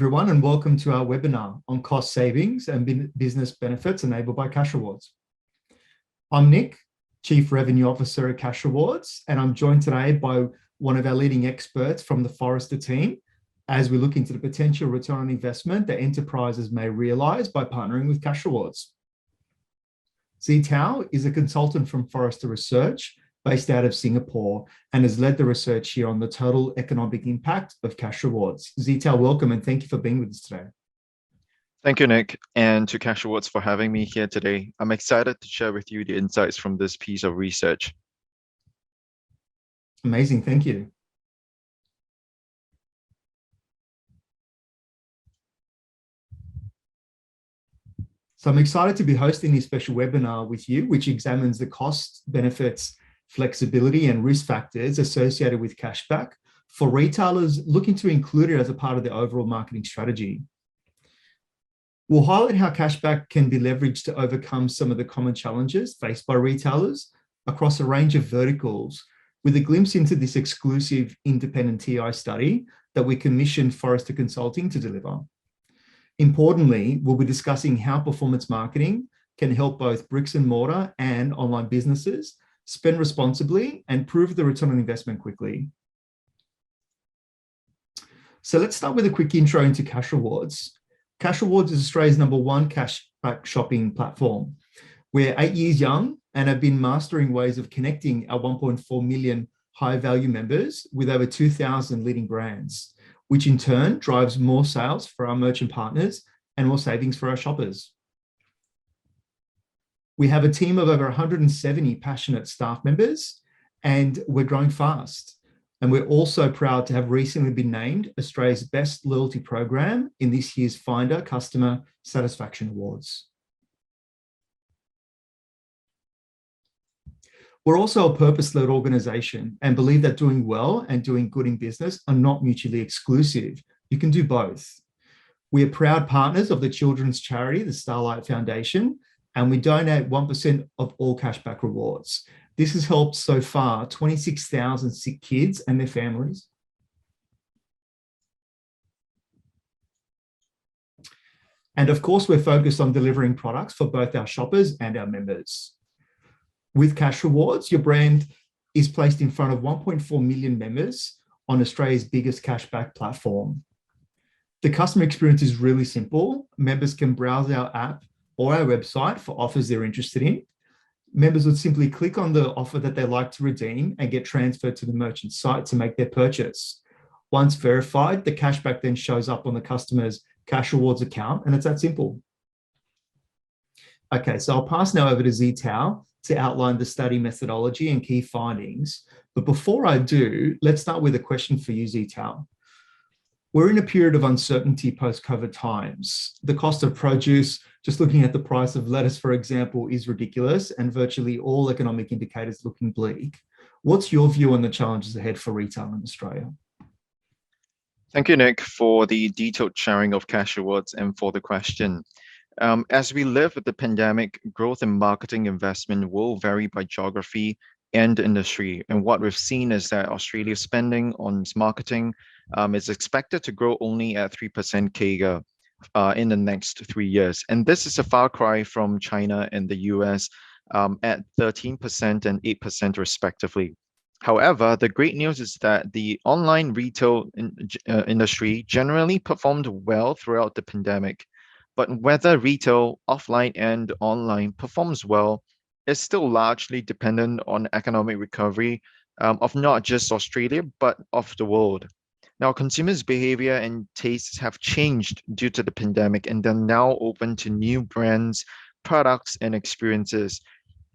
everyone, and welcome to our webinar on cost savings and business benefits enabled by Cashrewards. I'm Nick, Chief Revenue Officer at Cashrewards, and I'm joined today by one of our leading experts from the Forrester team as we look into the potential return on investment that enterprises may realise by partnering with Cashrewards. Zitao is a consultant from Forrester Research based out of Singapore and has led the research here on the total economic impact of Cashrewards. Zitao, welcome and thank you for being with us today. Thank you, Nick, and to Cashrewards for having me here today. I'm excited to share with you the insights from this piece of research. Amazing, thank you. So I'm excited to be hosting this special webinar with you, which examines the costs, benefits, flexibility and risk factors associated with cashback for retailers looking to include it as a part of their overall marketing strategy. We'll highlight how cashback can be leveraged to overcome some of the common challenges faced by retailers across a range of verticals, with a glimpse into this exclusive independent TI study that we commissioned Forrester Consulting to deliver. Importantly, we'll be discussing how performance marketing can help both bricks and mortar and online businesses spend responsibly and prove the return on investment quickly. So let's start with a quick intro into Cashrewards. Cashrewards is Australia's #1 cashback shopping platform. We're 8 years young and have been mastering ways of connecting our 1.4 million high-value members with over 2,000 leading brands, which in turn drives more sales for our merchant partners and more savings for our shoppers. We have a team of over 170 passionate staff members, and we're growing fast. And we're also proud to have recently been named Australia's best loyalty program in this year's Finder Customer Satisfaction Awards. We're also a purpose-led organisation and believe that doing well and doing good in business are not mutually exclusive. You can do both. We are proud partners of the children's charity, the Starlight Foundation, and we donate 1% of all cashback rewards. This has helped so far 26,000 sick kids and their families. And of course, we're focused on delivering products for both our shoppers and our members. With Cashrewards, your brand is placed in front of 1.4 million members on Australia's biggest cashback platform. The customer experience is really simple. Members can browse our app or our website for offers they're interested in. Members would simply click on the offer that they like to redeem and get transferred to the merchant site to make their purchase. Once verified, the cashback then shows up on the customer's Cashrewards account, and it's that simple. Okay, so I'll pass now over to Zitao to outline the study methodology and key findings. But before I do, let's start with a question for you, Zitao. We're in a period of uncertainty post-COVID times. The cost of produce, just looking at the price of lettuce, for example, is ridiculous, and virtually all economic indicators looking bleak. What's your view on the challenges ahead for retail in Australia? Thank you, Nick, for the detailed sharing of Cashrewards and for the question. As we live with the pandemic, growth in marketing investment will vary by geography and industry. And what we've seen is that Australia's spending on marketing is expected to grow only at 3% CAGR in the next 3 years. And this is a far cry from China and the US at 13% and 8% respectively. However, the great news is that the online retail industry generally performed well throughout the pandemic. But whether retail, offline and online performs well is still largely dependent on economic recovery of not just Australia, but of the world. Now, consumers' behavior and tastes have changed due to the pandemic, and they're now open to new brands, products, and experiences.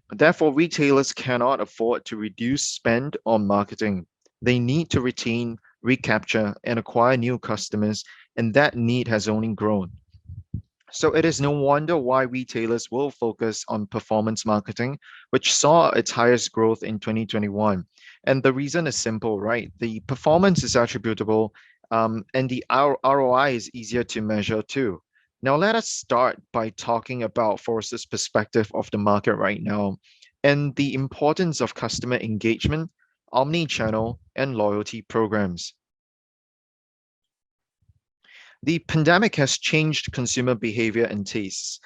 Therefore, retailers cannot afford to reduce spend on marketing. They need to retain, recapture, and acquire new customers, and that need has only grown. So it is no wonder why retailers will focus on performance marketing, which saw its highest growth in 2021. And the reason is simple, right? The performance is attributable, and the ROI is easier to measure too. Now, let us start by talking about Forrester's perspective of the market right now and the importance of customer engagement, omni-channel, and loyalty programs. The pandemic has changed consumer behavior and tastes,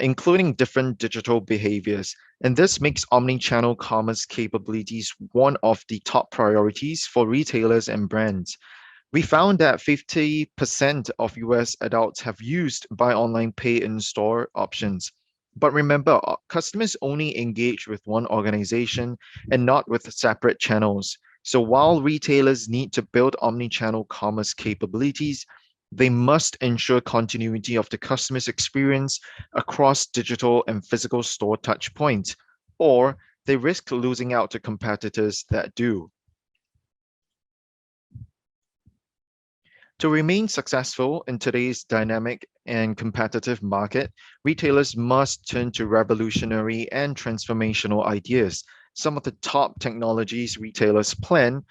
including different digital behaviors. And this makes omni-channel commerce capabilities one of the top priorities for retailers and brands. We found that 50% of US adults have used buy online, pay in store options. But remember, customers only engage with one organization and not with separate channels. So while retailers need to build omni-channel commerce capabilities, they must ensure continuity of the customer's experience across digital and physical store touchpoints, or they risk losing out to competitors that do. To remain successful in today's dynamic and competitive market, retailers must turn to revolutionary and transformational ideas. Some of the top technologies retailers plan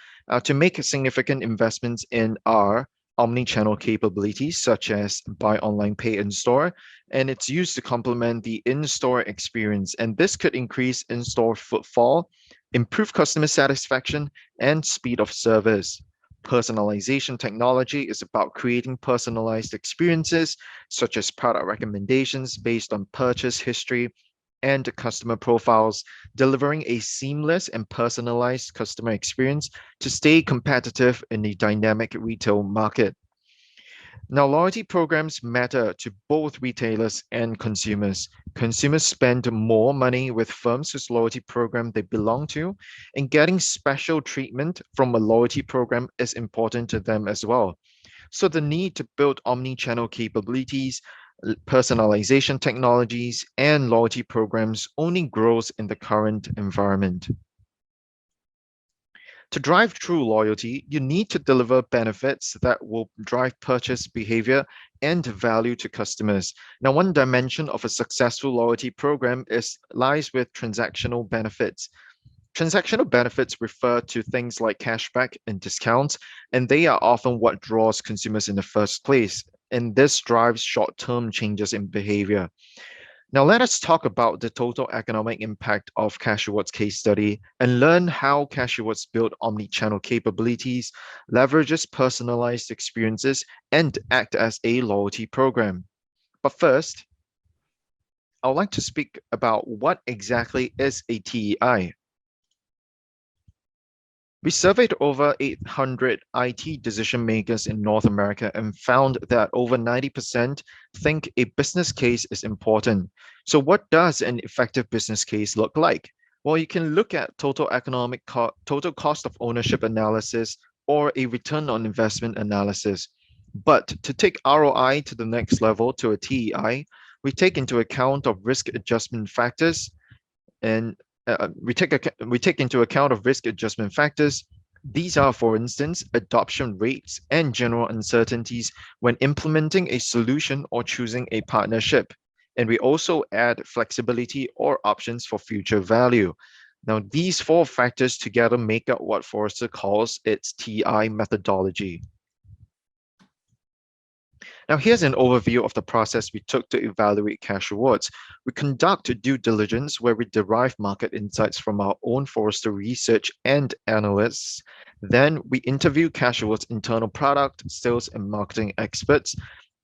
to make significant investments in are omni-channel capabilities such as buy online, pay in store, and it's used to complement the in-store experience. And this could increase in-store footfall, improve customer satisfaction, and speed of service. Personalization technology is about creating personalized experiences, such as product recommendations based on purchase history and customer profiles, delivering a seamless and personalized customer experience to stay competitive in the dynamic retail market. Now, loyalty programs matter to both retailers and consumers. Consumers spend more money with firms whose loyalty program they belong to, and getting special treatment from a loyalty program is important to them as well. So, the need to build omni channel capabilities, personalization technologies, and loyalty programs only grows in the current environment. To drive true loyalty, you need to deliver benefits that will drive purchase behavior and value to customers. Now, one dimension of a successful loyalty program lies with transactional benefits. Transactional benefits refer to things like cashback and discounts, and they are often what draws consumers in the first place. And this drives short-term changes in behavior. Now, let us talk about the total economic impact of Cashrewards case study and learn how Cashrewards build omni-channel capabilities, leverages personalized experiences, and act as a loyalty program. But first, I would like to speak about what exactly is a TEI. We surveyed over 800 IT decision makers in North America and found that over 90% think a business case is important. So, what does an effective business case look like? Well, you can look at total cost of ownership analysis or a return on investment analysis. But to take ROI to the next level to a TEI, we take into account of risk adjustment factors and we take into account of risk adjustment factors. These are, for instance, adoption rates and general uncertainties when implementing a solution or choosing a partnership. And we also add flexibility or options for future value. Now, these four factors together make up what Forrester calls its TI methodology. Now, here's an overview of the process we took to evaluate Cashrewards. We conduct due diligence where we derive market insights from our own Forrester research and analysts. Then we interview Cashrewards' internal product, sales, and marketing experts.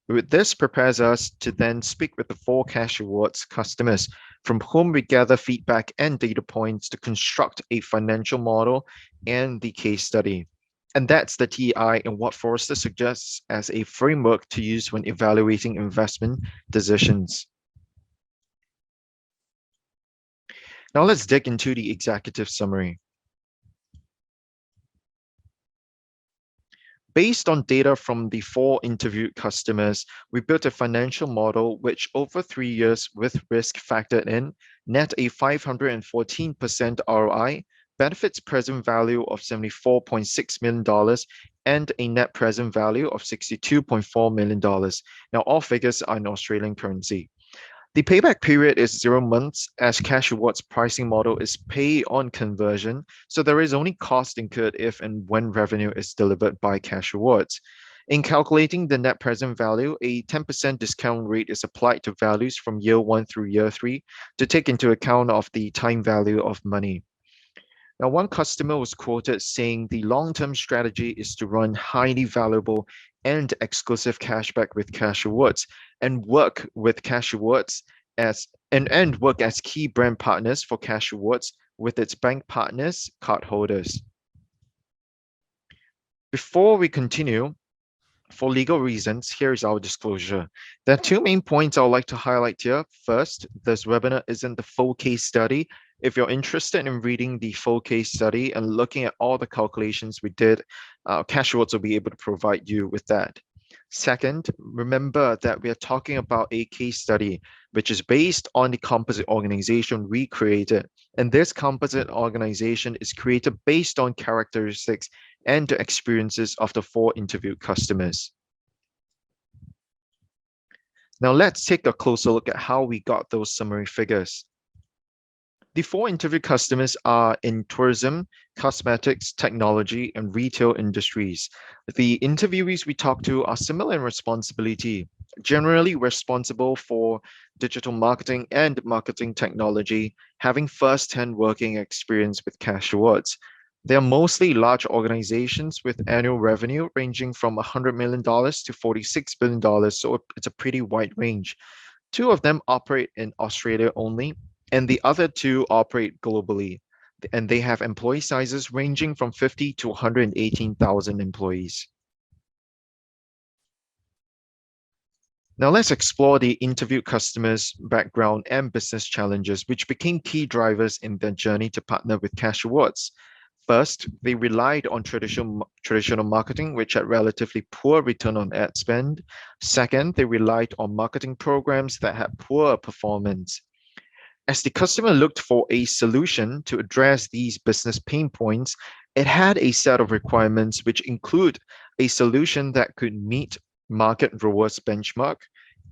This prepares us to then speak with the four Cashrewards customers, from whom we gather feedback and data points to construct a financial model and the case study. And that's the TI and what Forrester suggests as a framework to use when evaluating investment decisions. Now let's dig into the executive summary. Based on data from the four interviewed customers, we built a financial model which over 3 years with risk factored in, net a 514% ROI, benefits present value of $74.6 million, and a net present value of $62.4 million. Now, all figures are in Australian currency. The payback period is 0 months as Cashrewards' pricing model is pay on conversion, so there is only cost incurred if and when revenue is delivered by Cashrewards. In calculating the net present value, a 10% discount rate is applied to values from year 1 through year 3 to take into account of the time value of money. Now, one customer was quoted saying the long-term strategy is to run highly valuable and exclusive cashback with Cashrewards and work with Cashrewards and work as key brand partners for Cashrewards with its bank partners, cardholders. Before we continue, for legal reasons, here is our disclosure. There are two main points I would like to highlight here. First, this webinar isn't the full case study. If you're interested in reading the full case study and looking at all the calculations we did, Cashrewards will be able to provide you with that. Second, remember that we are talking about a case study which is based on the composite organization we created. And this composite organization is created based on characteristics and the experiences of the 4 interviewed customers. Now let's take a closer look at how we got those summary figures. The 4 interviewed customers are in tourism, cosmetics, technology, and retail industries. The interviewees we talked to are similar in responsibility, generally responsible for digital marketing and marketing technology, having first-hand working experience with Cashrewards. They are mostly large organizations with annual revenue ranging from $100 million to $46 billion, so it's a pretty wide range. 2 of them operate in Australia only, and the other 2 operate globally. And they have employee sizes ranging from 50 to 118,000 employees. Now let's explore the interviewed customers' background and business challenges, which became key drivers in their journey to partner with Cashrewards. First, they relied on traditional marketing, which had relatively poor return on ad spend. Second, they relied on marketing programs that had poor performance. As the customer looked for a solution to address these business pain points, it had a set of requirements which include a solution that could meet market rewards benchmark,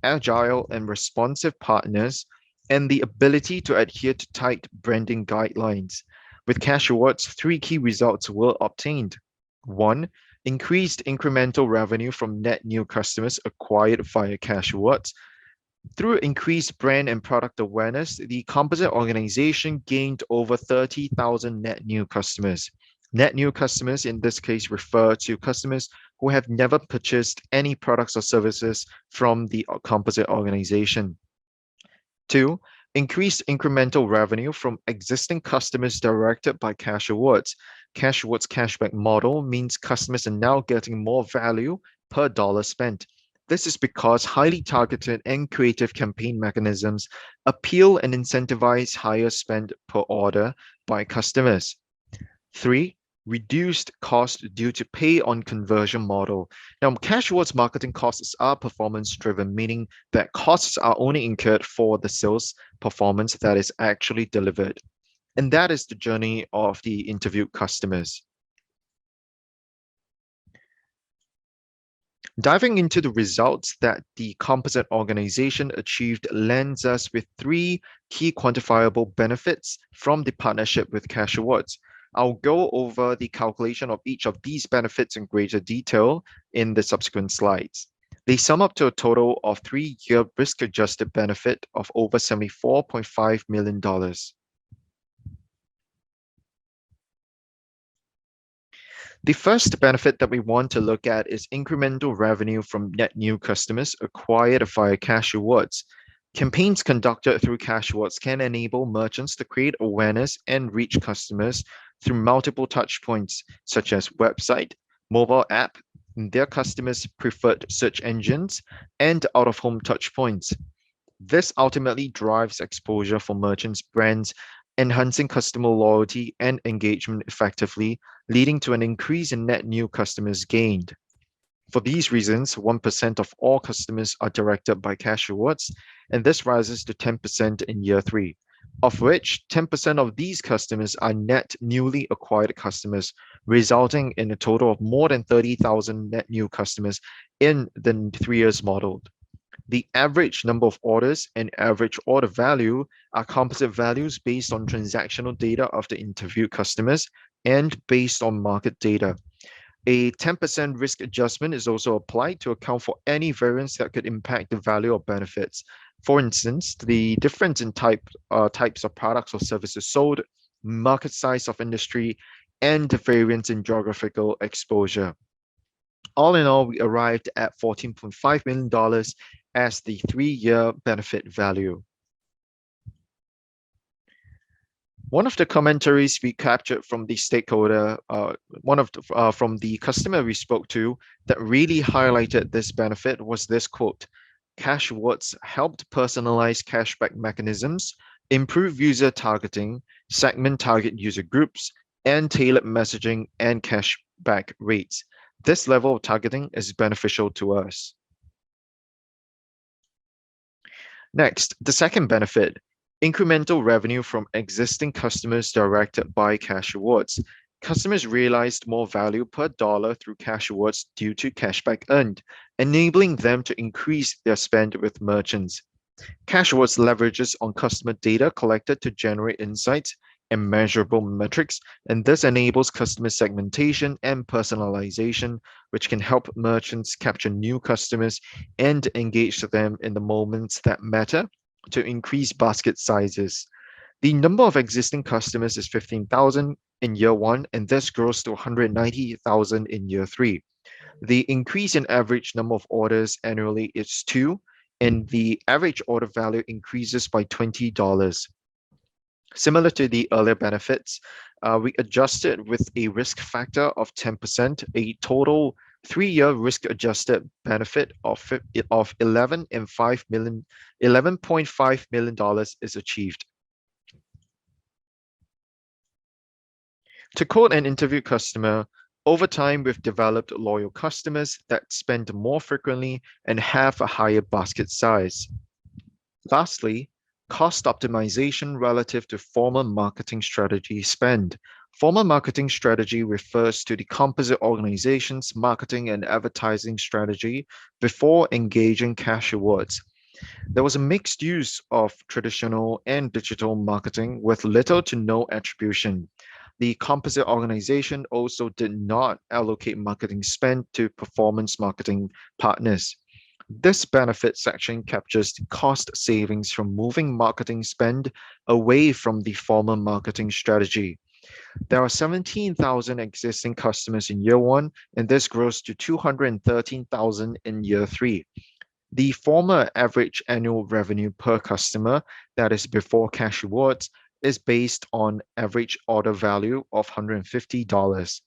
agile and responsive partners, and the ability to adhere to tight branding guidelines. With Cashrewards, 3 key results were obtained. 1. Increased incremental revenue from net new customers acquired via Cashrewards. Through increased brand and product awareness, the composite organization gained over 30,000 net new customers. Net new customers in this case refer to customers who have never purchased any products or services from the composite organization. 2. Increased incremental revenue from existing customers directed by Cashrewards. Cashrewards' cashback model means customers are now getting more value per dollar spent. This is because highly targeted and creative campaign mechanisms appeal and incentivize higher spend per order by customers. 3. Reduced cost due to pay on conversion model. Now, Cashrewards marketing costs are performance driven, meaning that costs are only incurred for the sales performance that is actually delivered. And that is the journey of the interviewed customers. Diving into the results that the composite organization achieved lands us with 3 key quantifiable benefits from the partnership with Cashrewards. I'll go over the calculation of each of these benefits in greater detail in the subsequent slides. They sum up to a total of 3-year risk-adjusted benefit of over $74.5 million. The first benefit that we want to look at is incremental revenue from net new customers acquired via Cashrewards. Campaigns conducted through Cashrewards can enable merchants to create awareness and reach customers through multiple touchpoints, such as website, mobile app, their customers' preferred search engines, and out-of-home touchpoints. This ultimately drives exposure for merchants' brands, enhancing customer loyalty and engagement effectively, leading to an increase in net new customers gained. For these reasons, 1% of all customers are directed by Cashrewards, and this rises to 10% in year 3, of which 10% of these customers are net newly acquired customers, resulting in a total of more than 30,000 net new customers in the 3 years modeled. The average number of orders and average order value are composite values based on transactional data of the interviewed customers and based on market data. A 10% risk adjustment is also applied to account for any variance that could impact the value of benefits. For instance, the difference in types of products or services sold, market size of industry, and the variance in geographical exposure. All in all, we arrived at $14.5 million as the 3-year benefit value. One of the commentaries we captured from the stakeholder, from the customer we spoke to that really highlighted this benefit was this quote: Cashrewards helped personalize cashback mechanisms, improve user targeting, segment target user groups, and tailor messaging and cashback rates. This level of targeting is beneficial to us. Next, the second benefit, incremental revenue from existing customers directed by Cashrewards. Customers realized more value per dollar through Cashrewards due to cashback earned, enabling them to increase their spend with merchants. Cashrewards leverages on customer data collected to generate insights and measurable metrics, and this enables customer segmentation and personalization, which can help merchants capture new customers and engage them in the moments that matter to increase basket sizes. The number of existing customers is 15,000 in year one, and this grows to 190,000 in year three. The increase in average number of orders annually is 2, and the average order value increases by $20. Similar to the earlier benefits, we adjusted with a risk factor of 10%, a total 3-year risk-adjusted benefit of $11.5 million is achieved. To quote an interview customer, over time, we've developed loyal customers that spend more frequently and have a higher basket size. Lastly, cost optimization relative to former marketing strategy spend. Former marketing strategy refers to the composite organization's marketing and advertising strategy before engaging Cashrewards. There was a mixed use of traditional and digital marketing with little to no attribution. The composite organization also did not allocate marketing spend to performance marketing partners. This benefit section captures the cost savings from moving marketing spend away from the former marketing strategy. There are 17,000 existing customers in year one, and this grows to 213,000 in year three. The former average annual revenue per customer, that is before Cashrewards, is based on average order value of $150.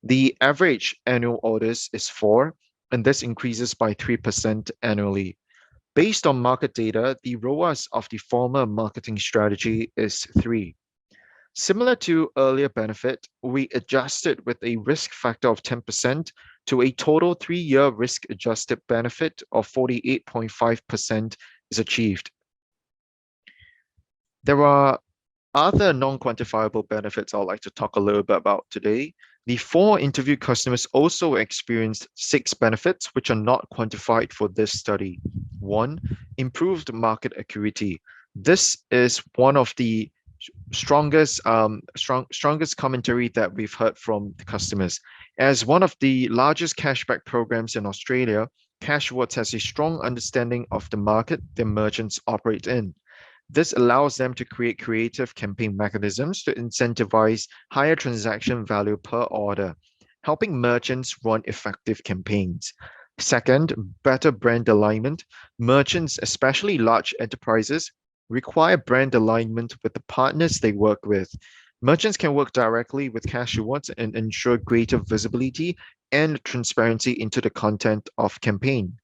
The average annual orders is 4, and this increases by 3% annually. Based on market data, the ROAS of the former marketing strategy is 3. Similar to earlier benefit, we adjusted with a risk factor of 10% to a total 3-year risk-adjusted benefit of 48.5% is achieved. There are other non-quantifiable benefits I'd like to talk a little bit about today. The 4 interviewed customers also experienced 6 benefits which are not quantified for this study. 1, improved market acuity. This is one of the strongest commentary that we've heard from the customers. As one of the largest cashback programs in Australia, Cashrewards has a strong understanding of the market the merchants operate in. This allows them to create creative campaign mechanisms to incentivize higher transaction value per order, helping merchants run effective campaigns. Second, better brand alignment. Merchants, especially large enterprises, require brand alignment with the partners they work with. Merchants can work directly with Cashrewards and ensure greater visibility and transparency into the content of campaign.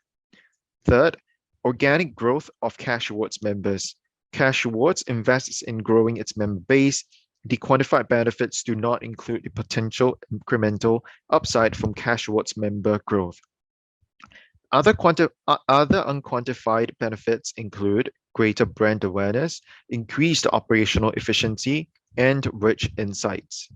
Third, organic growth of Cashrewards members. Cashrewards invests in growing its member base. The quantified benefits do not include the potential incremental upside from Cashrewards member growth. Other unquantified benefits include greater brand awareness, increased operational efficiency, and rich insights.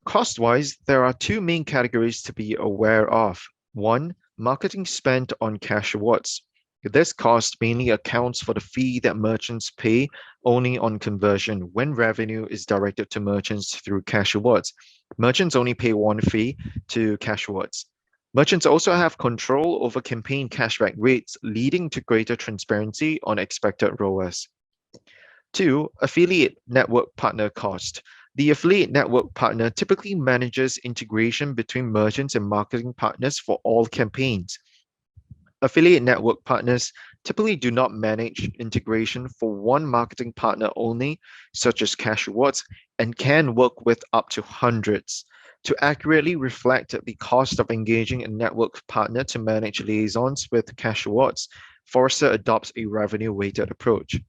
Cost-wise, there are 2 main categories to be aware of. 1, marketing spent on Cashrewards. This cost mainly accounts for the fee that merchants pay only on conversion when revenue is directed to merchants through Cashrewards. Merchants only pay 1 fee to Cashrewards. Merchants also have control over campaign cashback rates, leading to greater transparency on expected ROAS. Two, affiliate network partner cost. The affiliate network partner typically manages integration between merchants and marketing partners for all campaigns. Affiliate network partners typically do not manage integration for one marketing partner only, such as Cashrewards, and can work with up to hundreds. To accurately reflect the cost of engaging a network partner to manage liaisons with Cashrewards, Forrester adopts a revenue-weighted approach.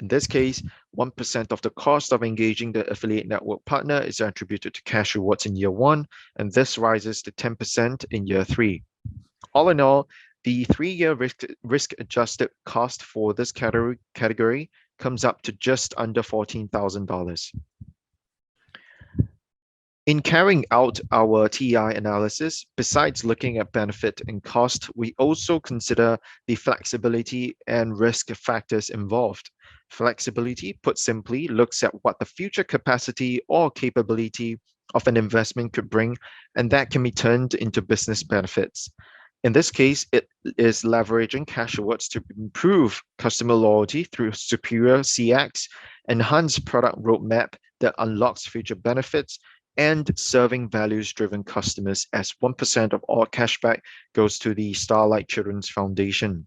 In this case, 1% of the cost of engaging the affiliate network partner is attributed to Cashrewards in year one, and this rises to 10% in year three. All in all, the 3-year risk-adjusted cost for this category comes up to just under $14,000. In carrying out our TEI analysis, besides looking at benefit and cost, we also consider the flexibility and risk factors involved. Flexibility, put simply, looks at what the future capacity or capability of an investment could bring, and that can be turned into business benefits. In this case, it is leveraging Cashrewards to improve customer loyalty through superior CX, enhanced product roadmap that unlocks future benefits, and serving values-driven customers, as 1% of all cashback goes to the Starlight Children's Foundation.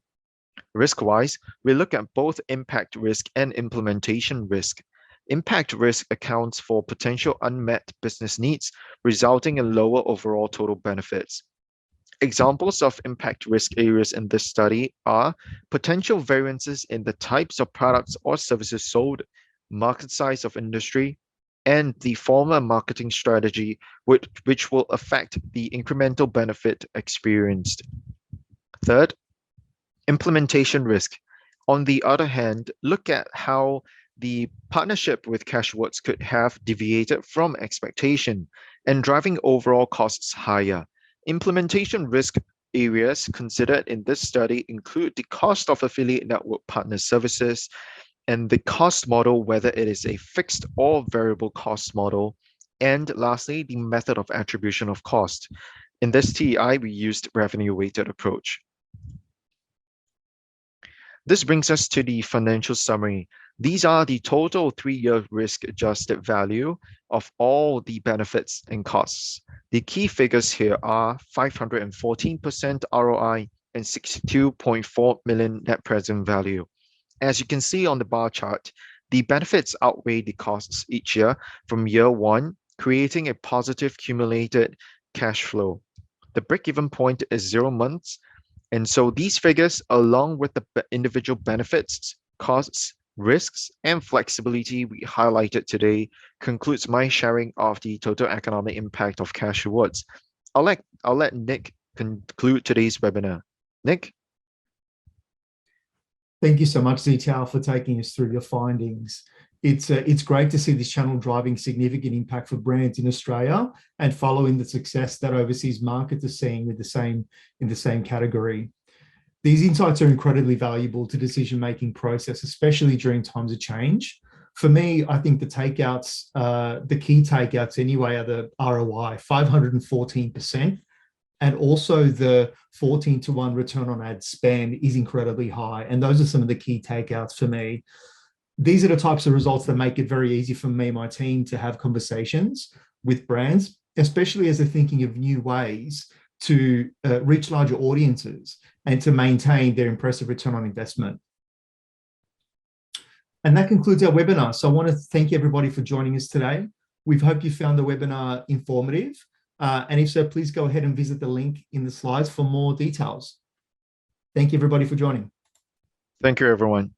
Risk-wise, we look at both impact risk and implementation risk. Impact risk accounts for potential unmet business needs, resulting in lower overall total benefits. Examples of impact risk areas in this study are potential variances in the types of products or services sold, market size of industry, and the former marketing strategy, which will affect the incremental benefit experienced. Third, implementation risk. On the other hand, look at how the partnership with Cashrewards could have deviated from expectation and driving overall costs higher. Implementation risk areas considered in this study include the cost of affiliate network partner services and the cost model, whether it is a fixed or variable cost model, and lastly, the method of attribution of cost. In this TEI, we used revenue-weighted approach. This brings us to the financial summary. These are the total 3-year risk-adjusted value of all the benefits and costs. The key figures here are 514% ROI and 62.4 million net present value. As you can see on the bar chart, the benefits outweigh the costs each year from year one, creating a positive cumulated cash flow. The break-even point is 0 months, and so these figures, along with the individual benefits, costs, risks, and flexibility we highlighted today, concludes my sharing of the total economic impact of Cashrewards. I'll let Nick conclude today's webinar. Nick? Thank you so much, Zital, for taking us through your findings. It's great to see this channel driving significant impact for brands in Australia and following the success that overseas markets are seeing with in the same category. These insights are incredibly valuable to decision-making process, especially during times of change. For me, I think the key takeouts anyway are the ROI, 514%. And also the 14-to-1 return on ad spend is incredibly high. And those are some of the key takeouts for me. These are the types of results that make it very easy for me and my team to have conversations with brands, especially as they're thinking of new ways to reach larger audiences and to maintain their impressive return on investment. And that concludes our webinar. So I want to thank everybody for joining us today. We hope you found the webinar informative. And if so, please go ahead and visit the link in the slides for more details. Thank you, everybody, for joining. Thank you, everyone.